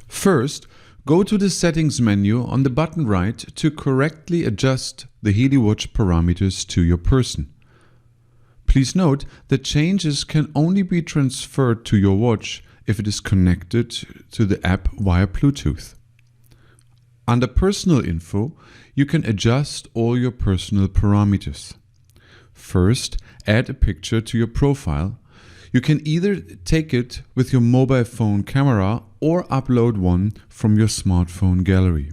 First, go to the Settings menu on the bottom right to correctly adjust the Healy watch parameters to your person. Please note that changes can only be transferred to your watch if it is connected to the app via Bluetooth. Under Personal Info, you can adjust all your personal parameters. First, add a picture to your profile. You can either take it with your mobile phone camera or upload one from your smartphone gallery.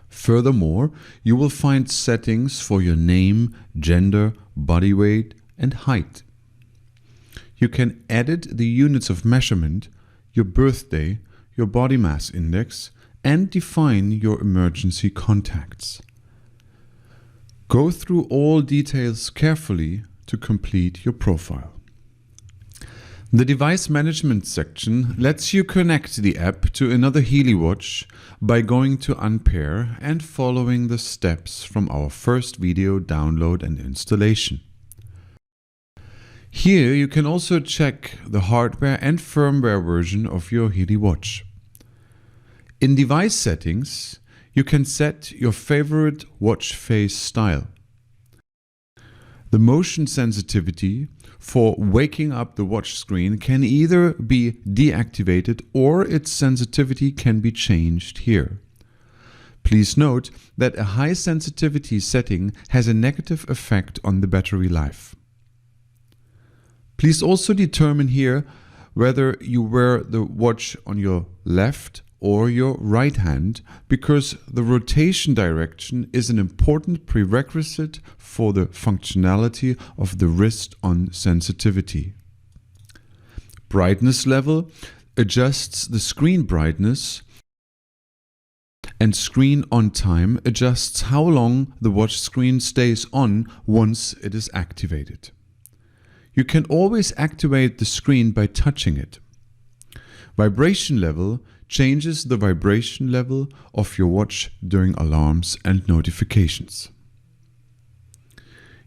Furthermore, you will find settings for your name, gender, body weight, and height. You can edit the units of measurement, your birthday, your body mass index, and define your emergency contacts. Go through all details carefully to complete your profile. The device management section lets you connect the app to another Healy watch by going to Unpair and following the steps from our first video download and installation. Here you can also check the hardware and firmware version of your Healy watch. In device settings, you can set your favorite watch face style. The motion sensitivity for waking up the watch screen can either be deactivated or its sensitivity can be changed here. Please note that a high sensitivity setting has a negative effect on the battery life. Please also determine here whether you wear the watch on your left or your right hand, because the rotation direction is an important prerequisite for the functionality of the wrist-on sensitivity. Brightness level adjusts the screen brightness, and screen on time adjusts how long the watch screen stays on once it is activated. You can always activate the screen by touching it. Vibration level changes the vibration level of your watch during alarms and notifications.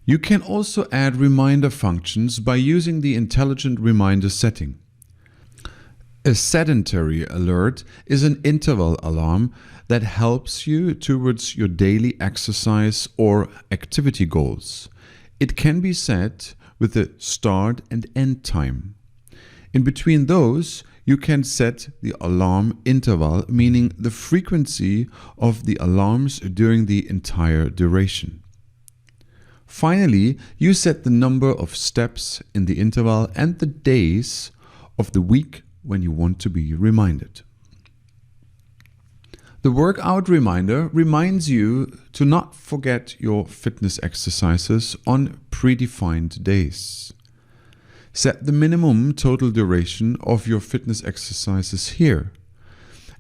You can also add reminder functions by using the intelligent reminder setting. A sedentary alert is an interval alarm that helps you towards your daily exercise or activity goals. It can be set with a start and end time. In between those, you can set the alarm interval, meaning the frequency of the alarms during the entire duration. Finally, you set the number of steps in the interval and the days of the week when you want to be reminded. The workout reminder reminds you to not forget your fitness exercises on predefined days. Set the minimum total duration of your fitness exercises here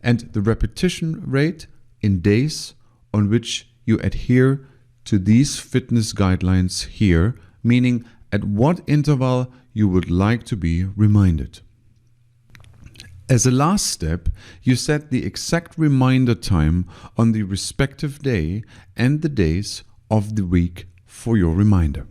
and the repetition rate in days on which you adhere to these fitness guidelines here, meaning at what interval you would like to be reminded. As a last step, you set the exact reminder time on the respective day and the days of the week for your reminder.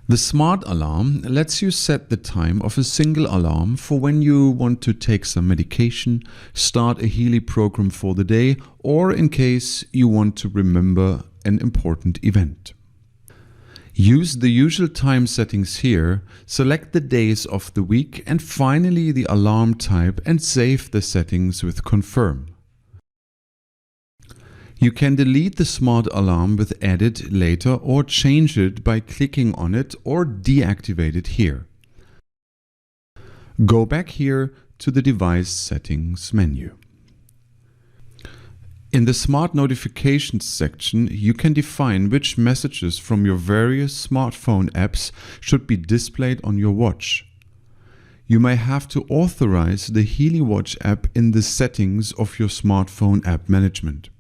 The smart alarm lets you set the time of a single alarm for when you want to take some medication, start a Healy program for the day, or in case you want to remember an important event. Use the usual time settings here, select the days of the week and finally the alarm type and save the settings with Confirm. You can delete the smart alarm with Edit later or change it by clicking on it or deactivate it here. Go back here to the Device Settings menu. In the Smart Notifications section, you can define which messages from your various smartphone apps should be displayed on your watch. You may have to authorize the Healy Watch app in the settings of your smartphone app management.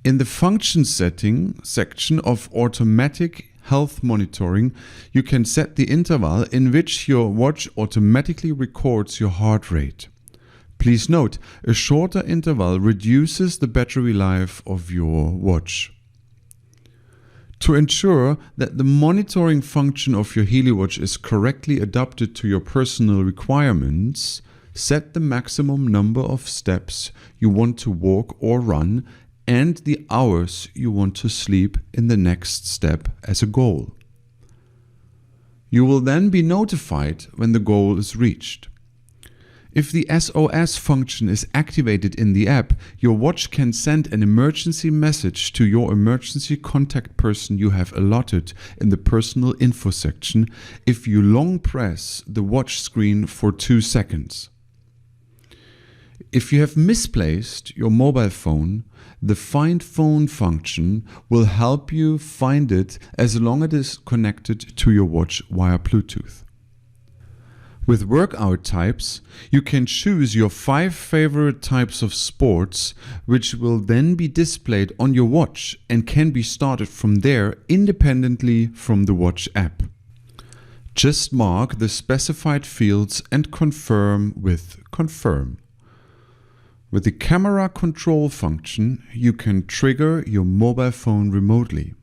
In the Function Setting section of Automatic Health Monitoring, you can set the interval in which your watch automatically records your heart rate. Please note, a shorter interval reduces the battery life of your watch. To ensure that the monitoring function of your Healy watch is correctly adapted to your personal requirements, set the maximum number of steps you want to walk or run and the hours you want to sleep in the next step as a goal. You will then be notified when the goal is reached. If the SOS function is activated in the app, your watch can send an emergency message to your emergency contact person you have allotted in the personal info section if you long press the watch screen for 2 seconds. If you have misplaced your mobile phone, the Find Phone function will help you find it as long as it is connected to your watch via Bluetooth. With workout types, you can choose your 5 favorite types of sports, which will then be displayed on your watch and can be started from there independently from the watch app. Just mark the specified fields and confirm with Confirm. With the camera control function, you can trigger your mobile phone remotely.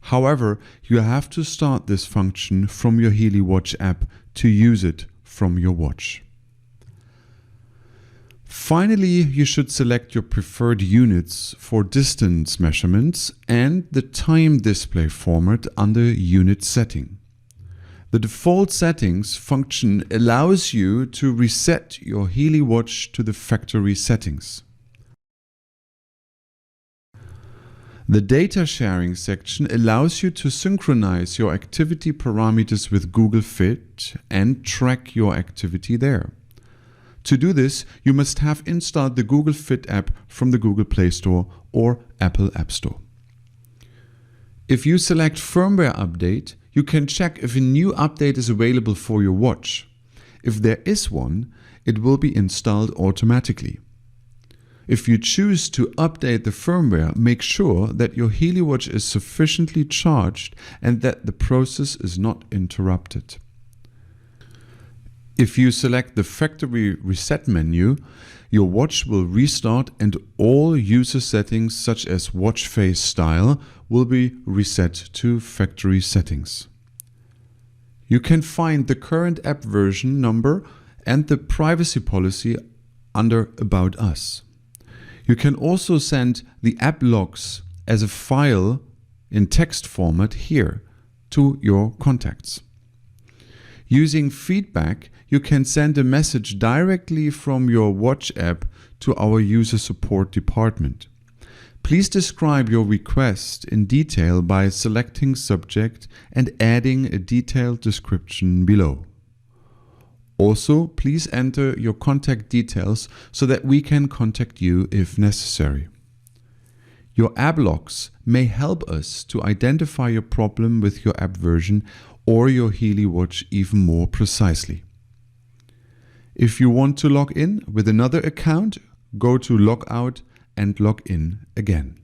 However, you have to start this function from your Healy Watch app to use it from your watch. Finally, you should select your preferred units for distance measurements and the time display format under Unit Setting. The default settings function allows you to reset your Healy watch to the factory settings. The data sharing section allows you to synchronize your activity parameters with Google Fit and track your activity there. To do this, you must have installed the Google Fit app from the Google Play Store or Apple App Store. If you select Firmware Update, you can check if a new update is available for your watch. If there is one, it will be installed automatically. If you choose to update the firmware, make sure that your Healy watch is sufficiently charged and that the process is not interrupted. If you select the factory reset menu, your watch will restart and all user settings such as watch face style will be reset to factory settings. You can find the current app version number and the privacy policy under About Us. You can also send the app logs as a file in text format here to your contacts. Using feedback, you can send a message directly from your watch app to our user support department. Please describe your request in detail by selecting Subject and adding a detailed description below. Also, please enter your contact details so that we can contact you if necessary. Your app logs may help us to identify your problem with your app version or your Healy watch even more precisely. If you want to log in with another account, go to Logout and log in again.